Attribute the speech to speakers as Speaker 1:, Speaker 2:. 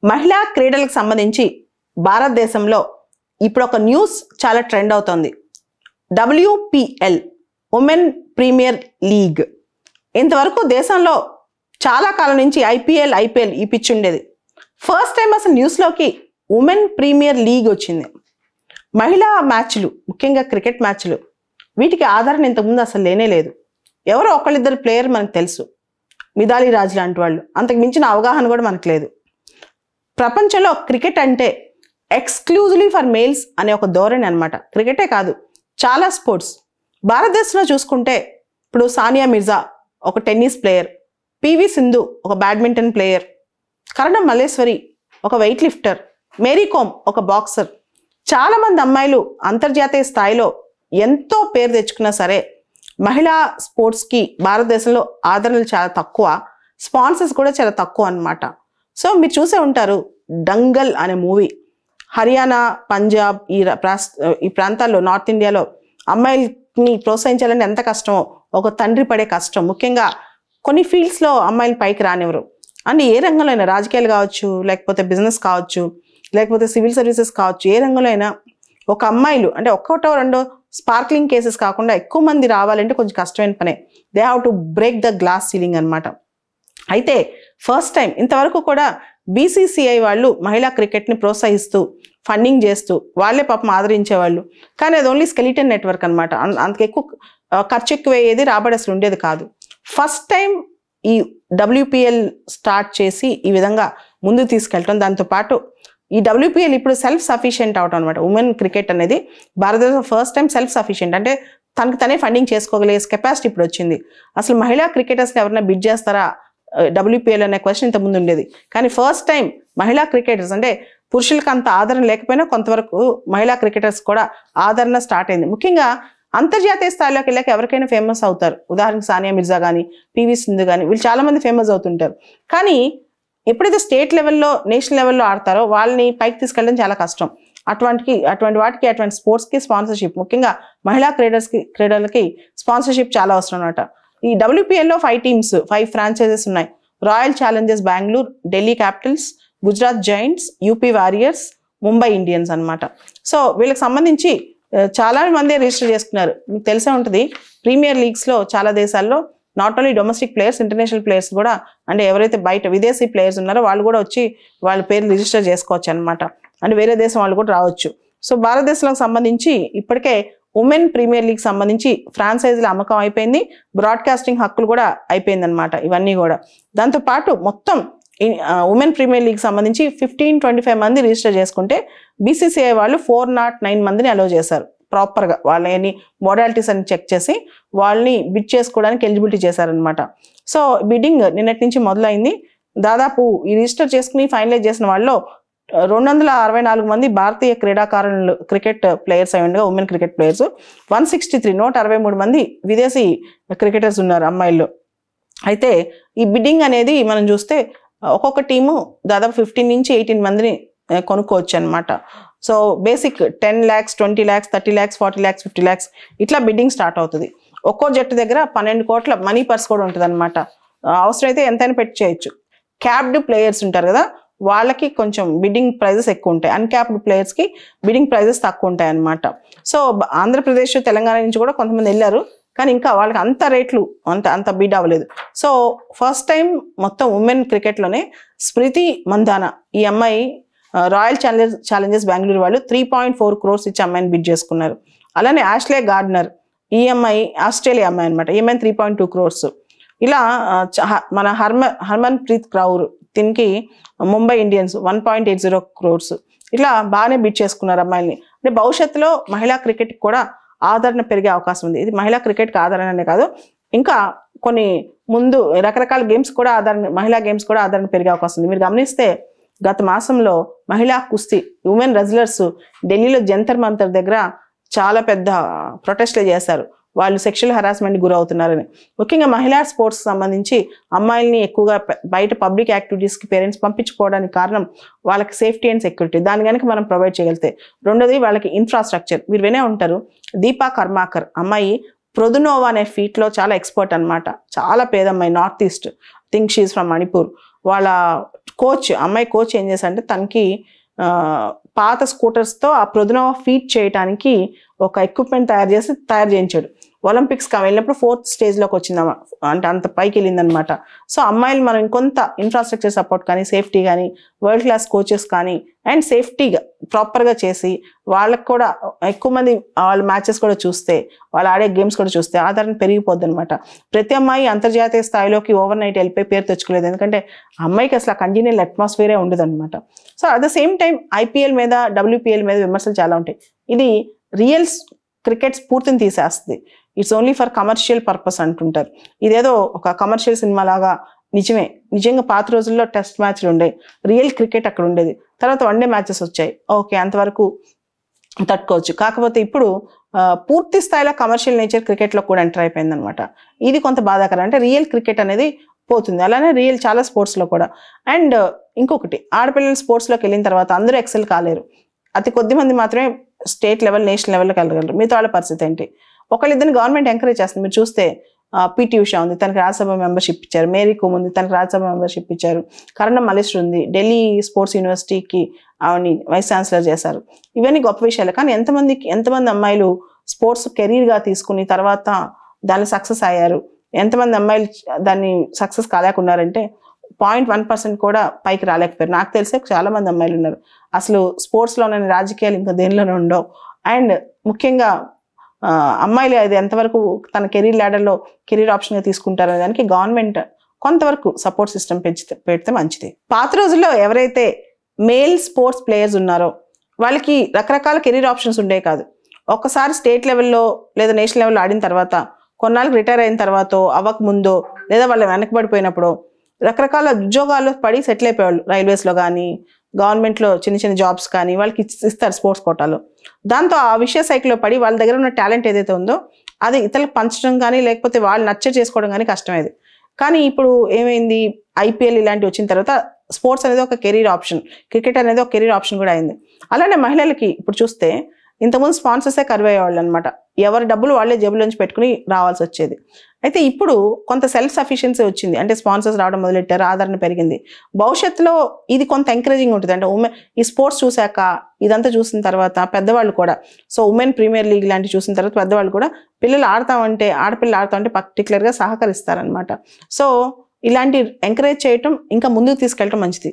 Speaker 1: మహిళా క్రీడలకు సంబంధించి భారతదేశంలో ఇప్పుడు ఒక న్యూస్ చాలా ట్రెండ్ అవుతోంది. WPL women premier league. ఇంతవరకు దేశంలో చాలా కాలం నుంచి IPL ఈ పిచ్ ఉండేది. ఫస్ట్ టైం అసలు న్యూస్లోకి ఉమెన్ ప్రీమియర్ లీగ్ వచ్చింది. మహిళా మ్యాచ్లు, ముఖ్యంగా క్రికెట్ మ్యాచ్లు, వీటికి ఆధారం ఇంతకుముందు అసలు లేనే లేదు. ఎవరో ఒకళ్ళిద్దరు ప్లేయర్ మనకు తెలుసు, మిథాలీ రాజ్ లాంటి వాళ్ళు. అంతకు మించిన అవగాహన కూడా మనకు లేదు. ప్రపంచంలో క్రికెట్ అంటే ఎక్స్క్లూజివ్లీ ఫర్ మేల్స్ అనే ఒక ధోరణి అనమాట. క్రికెటే కాదు, చాలా స్పోర్ట్స్. భారతదేశంలో చూసుకుంటే ఇప్పుడు సానియా మిర్జా ఒక టెన్నిస్ ప్లేయర్, PV సింధు ఒక బ్యాడ్మింటన్ ప్లేయర్, కరణం మల్లేశ్వరి ఒక వెయిట్ లిఫ్టర్, మేరీ కోమ్ ఒక బాక్సర్. చాలామంది అమ్మాయిలు అంతర్జాతీయ స్థాయిలో ఎంతో పేరు తెచ్చుకున్నా సరే మహిళా స్పోర్ట్స్కి భారతదేశంలో ఆదరణలు చాలా తక్కువ, స్పాన్సర్స్ కూడా చాలా తక్కువ అన్నమాట. సో మీరు చూసే ఉంటారు డంగల్ అనే మూవీ. హర్యానా, పంజాబ్ ఈ ప్రాంతాల్లో, నార్త్ ఇండియాలో అమ్మాయిల్ని ప్రోత్సహించాలంటే ఎంత కష్టమో, ఒక తండ్రి పడే కష్టం. ముఖ్యంగా కొన్ని ఫీల్డ్స్లో అమ్మాయిలు పైకి రానివ్వరు. అండ్ ఏ రంగంలో అయినా, రాజకీయాలు కావచ్చు, లేకపోతే బిజినెస్ కావచ్చు, లేకపోతే సివిల్ సర్వీసెస్ కావచ్చు, ఏ రంగంలో అయినా ఒక అమ్మాయిలు అంటే ఒక్కటో రెండో స్పార్క్లింగ్ కేసెస్ కాకుండా ఎక్కువ మంది రావాలంటే కొంచెం కష్టమైన పనే. They have to break the glass ceiling అనమాట. అయితే ఫస్ట్ టైం ఇంతవరకు కూడా BCCI వాళ్ళు మహిళా క్రికెట్ని ప్రోత్సహిస్తూ ఫండింగ్ చేస్తూ వాళ్ళే పాపం ఆదరించేవాళ్ళు. కానీ అది ఓన్లీ స్కెలిటన్ నెట్వర్క్ అనమాట. అంతకు ఎక్కువ ఖర్చు ఎక్కువ అయ్యేది, రాబడి అసలు ఉండేది కాదు. ఫస్ట్ టైం ఈ WPL స్టార్ట్ చేసి ఈ విధంగా ముందుకు తీసుకెళ్ళటం, దాంతోపాటు ఈ WPL ఇప్పుడు సెల్ఫ్ సఫిషియెంట్ అవటం అనమాట. ఉమెన్ క్రికెట్ అనేది భారతదేశం ఫస్ట్ టైం సెల్ఫ్ సఫిషియెంట్, అంటే తనకు తనే ఫండింగ్ చేసుకోగలిగే కెపాసిటీ ఇప్పుడు వచ్చింది. అసలు మహిళా క్రికెటర్స్ని ఎవరైనా బిడ్ చేస్తారా WPL అనే క్వశ్చన్ ఇంతకుముందు ఉండేది. కానీ ఫస్ట్ టైం మహిళా క్రికెటర్స్, అంటే పురుషులకు అంత ఆదరణ లేకపోయినా కొంతవరకు మహిళా క్రికెటర్స్ కూడా ఆదరణ స్టార్ట్ అయింది. ముఖ్యంగా అంతర్జాతీయ స్థాయిలోకి వెళ్ళాక ఎవరికైనా ఫేమస్ అవుతారు. ఉదాహరణకు సానియా మిర్జా కానీ, PV సింధు కానీ, వీళ్ళు చాలామంది ఫేమస్ అవుతుంటారు. కానీ ఎప్పుడైతే స్టేట్ లెవెల్లో, నేషనల్ లెవెల్లో ఆడతారో వాళ్ళని పైకి తీసుకెళ్ళడం చాలా కష్టం. అటువంటి స్పోర్ట్స్కి స్పాన్సర్షిప్, ముఖ్యంగా మహిళా క్రీడలకి స్పాన్సర్షిప్ చాలా అవసరం అనమాట. ఈ WPLలో 5 ఫ్రాంచైజెస్ ఉన్నాయి. Royal Challengers Bengaluru, Delhi Capitals, Gujarat Giants, UP warriors, Mumbai Indians అనమాట. సో వీళ్ళకి సంబంధించి చాలా మంది రిజిస్టర్ చేసుకున్నారు. మీకు తెలిసే ఉంటుంది, ప్రీమియర్ లీగ్స్లో చాలా దేశాల్లో not only domestic players, international players కూడా, అంటే ఎవరైతే బయట విదేశీ ప్లేయర్స్ ఉన్నారో వాళ్ళు కూడా వచ్చి వాళ్ళ పేరు రిజిస్టర్ చేసుకోవచ్చు అనమాట. అంటే వేరే దేశం వాళ్ళు కూడా రావచ్చు. సో భారతదేశంలోకి సంబంధించి ఇప్పటికే ఉమెన్ ప్రీమియర్ లీగ్ సంబంధించి ఫ్రాంచైజీల అమ్మకం అయిపోయింది, బ్రాడ్కాస్టింగ్ హక్కులు కూడా అయిపోయింది అనమాట. ఇవన్నీ కూడా దాంతోపాటు మొత్తం ఉమెన్ ప్రీమియర్ లీగ్ సంబంధించి 15-25 మంది రిజిస్టర్ చేసుకుంటే BCCI వాళ్ళు 409 మందిని అలౌ చేశారు. ప్రాపర్గా వాళ్ళని మోడాలిటీస్ అని చెక్ చేసి వాళ్ళని బిడ్ చేసుకోవడానికి ఎలిజిబిలిటీ చేశారనమాట. సో బిడ్డింగ్ నిన్నటి నుంచి మొదలైంది. దాదాపు ఈ రిజిస్టర్ చేసుకుని ఫైనలైజ్ చేసిన వాళ్ళు 264 మంది భారతీయ క్రీడాకారులు, క్రికెట్ ప్లేయర్స్ అయి ఉండగా, ఉమెన్ క్రికెట్ ప్లేయర్స్ 163 మంది విదేశీ క్రికెటర్స్ ఉన్నారు అమ్మాయిల్లో. అయితే ఈ బిడ్డింగ్ అనేది మనం చూస్తే ఒక్కొక్క టీము దాదాపు 15 నుంచి 18 మందిని కొనుక్కోవచ్చు అనమాట. So basic 10 lakhs, 20 lakhs, 30 lakhs, 40 lakhs, 50 lakhs ఇట్లా బిడ్డింగ్ స్టార్ట్ అవుతుంది. ఒక్కో జట్టు దగ్గర 12 కోట్ల మనీ పర్స్ కూడా ఉంటుంది అనమాట. అవసరమైతే ఎంతైనా పెట్టి చేయొచ్చు. క్యాప్డ్ ప్లేయర్స్ ఉంటారు కదా, వాళ్ళకి కొంచెం బిడ్డింగ్ ప్రైజెస్ ఎక్కువ ఉంటాయి. అన్క్యాప్డ్ ప్లేయర్స్కి బిడ్డింగ్ ప్రైజెస్ తక్కువ ఉంటాయి అన్నమాట. సో ఆంధ్రప్రదేశ్, తెలంగాణ నుంచి కూడా కొంతమంది వెళ్ళారు, కానీ ఇంకా వాళ్ళకి అంత రేట్లు అంత బిడ్ అవ్వలేదు. సో ఫస్ట్ టైం మొత్తం ఉమెన్ క్రికెట్లోనే స్మృతి మందానా, ఈ అమ్మాయి రాయల్ ఛాలెంజర్స్ బెంగళూరు వాళ్ళు 3.4 crores ఇచ్చి అమ్మాయిని బిడ్ చేసుకున్నారు. అలానే ఆష్లే గార్డ్నర్, ఈ అమ్మాయి ఆస్ట్రేలియా అమ్మాయి అనమాట, ఈ అమ్మాయిని 3.2 crores. ఇలా మన హర్మన్ ప్రీత్ కౌర్, దీనికి ముంబై ఇండియన్స్ 1.80 crores. ఇట్లా బాగానే బిడ్ చేసుకున్నారు అమ్మాయిల్ని. అంటే భవిష్యత్తులో మహిళా క్రికెట్ కూడా ఆదరణ పెరిగే అవకాశం ఉంది. ఇది మహిళా క్రికెట్కి ఆదరణనే కాదు, ఇంకా కొన్ని ముందు రకరకాల గేమ్స్ కూడా మహిళా గేమ్స్ కూడా ఆదరణ పెరిగే అవకాశం ఉంది. మీరు గమనిస్తే గత మాసంలో మహిళా కుస్తీ ఉమెన్ రెజ్లర్స్ ఢిల్లీలో జంతర్ మంతర్ దగ్గర చాలా పెద్ద ప్రొటెస్ట్లు చేశారు. వాళ్ళు సెక్షువల్ హరాస్మెంట్ గురవుతున్నారని. ముఖ్యంగా మహిళా స్పోర్ట్స్ సంబంధించి అమ్మాయిల్ని ఎక్కువగా బయట పబ్లిక్ యాక్టివిటీస్కి పేరెంట్స్ పంపించుకోవడానికి కారణం వాళ్ళకి సేఫ్టీ అండ్ సెక్యూరిటీ. దాని కనుక మనం ప్రొవైడ్ చేయగలిగితే. రెండోది వాళ్ళకి ఇన్ఫ్రాస్ట్రక్చర్. మీరు వినే ఉంటారు, దీపా కర్మాకర్ అమ్మాయి ప్రొదునోవా అనే ఫీట్లో చాలా ఎక్స్పర్ట్ అనమాట. చాలా పేదమ్మాయి, north east, think she's from Manipur. వాళ్ళ అమ్మాయి కోచ్ ఏం చేశారంటే తనకి పాత స్కూటర్స్తో ఆ ప్రొద్దున ఫీట్ చేయడానికి ఒక ఎక్విప్మెంట్ తయారు చేయించాడు. ఒలింపిక్స్కి వెళ్ళినప్పుడు 4th స్టేజ్లోకి వచ్చిందమ్మా, అంటే అంత పైకి వెళ్ళిందనమాట. సో అమ్మాయిలు మనం ఇంకొంత ఇన్ఫ్రాస్ట్రక్చర్ సపోర్ట్ కానీ, సేఫ్టీ కానీ, వరల్డ్ క్లాస్ కోచెస్ కానీ అండ్ సేఫ్టీగా ప్రాపర్గా చేసి వాళ్ళకి కూడా ఎక్కువ మంది వాళ్ళ మ్యాచెస్ కూడా చూస్తే, వాళ్ళు ఆడే గేమ్స్ కూడా చూస్తే ఆదరణ పెరిగిపోద్ది అనమాట. ప్రతి అమ్మాయి అంతర్జాతీయ స్థాయిలోకి ఓవర్ నైట్ వెళ్ళిపోయి పేరు తెచ్చుకోలేదు, ఎందుకంటే అమ్మాయికి అసలు ఆ కంజీనియల్ అట్మాస్ఫియరే ఉండదు అనమాట. So at the same time IPL మీద, WPL మీద విమర్శలు చాలా ఉంటాయి. ఇది రియల్ క్రికెట్ స్ఫూర్తిని తీసేస్తుంది. It's only for commercial purpose అంటుంటారు. ఇదేదో ఒక కమర్షియల్ సినిమా లాగా. నిజంగా పాత రోజుల్లో టెస్ట్ మ్యాచ్లు ఉండేవి, రియల్ క్రికెట్ అక్కడ ఉండేది. తర్వాత వన్డే మ్యాచెస్ వచ్చాయి, ఓకే అంతవరకు తట్టుకోవచ్చు. కాకపోతే ఇప్పుడు పూర్తి స్థాయిలో కమర్షియల్ నేచర్ క్రికెట్లో కూడా ఎంటర్ అయిపోయింది అనమాట. ఇది కొంత బాధాకరం. అంటే రియల్ క్రికెట్ అనేది పోతుంది. అలానే రియల్ చాలా స్పోర్ట్స్లో కూడా. అండ్ ఇంకొకటి, ఆడపిల్లలు స్పోర్ట్స్లోకి వెళ్ళిన తర్వాత అందరూ ఎక్సెల్ కాలేరు. అతి కొద్ది మంది మాత్రమే స్టేట్ లెవెల్, నేషనల్ లెవెల్లోకి వెళ్ళగలరు. మిగతా వాళ్ళ పరిస్థితి ఏంటి? ఒకళ్ళిద్దరిని గవర్నమెంట్ ఎంకరేజ్ చేస్తుంది. మీరు చూస్తే పిటి ఉషా ఉంది, తనకి రాజ్యసభ మెంబర్షిప్ ఇచ్చారు. మేరీ కోమ్ ఉంది, తనకి రాజ్యసభ మెంబర్షిప్ ఇచ్చారు. కరణం మల్లేశ్వరి ఉంది, ఢిల్లీ స్పోర్ట్స్ యూనివర్సిటీకి ఆవిని వైస్ ఛాన్సలర్ చేశారు. ఇవన్నీ గొప్ప విషయాలు. కానీ ఎంతమంది అమ్మాయిలు స్పోర్ట్స్ కెరీర్గా తీసుకుని తర్వాత దాన్ని సక్సెస్ అయ్యారు? ఎంతమంది అమ్మాయిలు దాన్ని సక్సెస్ కాలేకున్నారంటే 0.1% కూడా పైకి రాలేకపోయారు. నాకు తెలిసే చాలా మంది అమ్మాయిలు ఉన్నారు. అసలు స్పోర్ట్స్లోనే రాజకీయాలు ఇంకా దేనిలోనే ఉండవు. అండ్ ముఖ్యంగా అమ్మాయిలు అది ఎంతవరకు తన కెరీర్ ల్యాడర్లో కెరీర్ ఆప్షన్గా తీసుకుంటారనే దానికి గవర్నమెంట్ కొంతవరకు సపోర్ట్ సిస్టమ్ పెడితే మంచిది. పాత రోజుల్లో ఎవరైతే మేల్ స్పోర్ట్స్ ప్లేయర్స్ ఉన్నారో వాళ్ళకి రకరకాల కెరీర్ ఆప్షన్స్ ఉండేవి కాదు. ఒక్కసారి స్టేట్ లెవెల్లో లేదా నేషనల్ లెవెల్లో ఆడిన తర్వాత, కొన్నాళ్ళకి రిటైర్ అయిన తర్వాత, అవ్వక ముందో లేదా వాళ్ళు వెనకబడిపోయినప్పుడు రకరకాల ఉద్యోగాల్లో పడి సెటిల్ అయిపోయేవాళ్ళు. రైల్వేస్లో కానీ, గవర్నమెంట్లో చిన్న జాబ్స్ కానీ వాళ్ళకి ఇస్తారు స్పోర్ట్స్ కోటాలో. దాంతో ఆ విషయ సైకిల్లో పడి వాళ్ళ దగ్గర ఉన్న టాలెంట్ ఏదైతే ఉందో అది ఇతరులకు పంచడం కానీ, లేకపోతే వాళ్ళు నచ్చ చేసుకోవడం కానీ కష్టమేది. కానీ ఇప్పుడు ఏమైంది, ఐపీఎల్ ఇలాంటివి వచ్చిన తర్వాత స్పోర్ట్స్ అనేది ఒక కెరీర్ ఆప్షన్, క్రికెట్ అనేది ఒక కెరీర్ ఆప్షన్ కూడా అయింది. అలానే మహిళలకి ఇప్పుడు చూస్తే ఇంతకుముందు స్పాన్సర్సే కరువయ్యేవాళ్ళు అనమాట. ఎవరి డబ్బులు వాళ్ళే జేబులోంచి పెట్టుకుని రావాల్సి వచ్చేది. అయితే ఇప్పుడు కొంత సెల్ఫ్ సఫిషియన్సీ వచ్చింది, అంటే స్పాన్సర్స్ రావడం మొదలెట్టారు, ఆదరణ పెరిగింది. భవిష్యత్తులో ఇది కొంత ఎంకరేజింగ్ ఉంటుంది. అంటే ఈ స్పోర్ట్స్ చూశాక, ఇదంతా చూసిన తర్వాత పెద్దవాళ్ళు కూడా, సో ఉమెన్ ప్రీమియర్ లీగ్ లాంటివి చూసిన తర్వాత పెద్దవాళ్ళు కూడా ఆడపిల్లలు ఆడతామంటే పర్టికులర్గా సహకరిస్తారనమాట. సో ఇలాంటి ఎంకరేజ్ చేయటం, ఇంకా ముందుకు తీసుకెళ్ళటం మంచిది.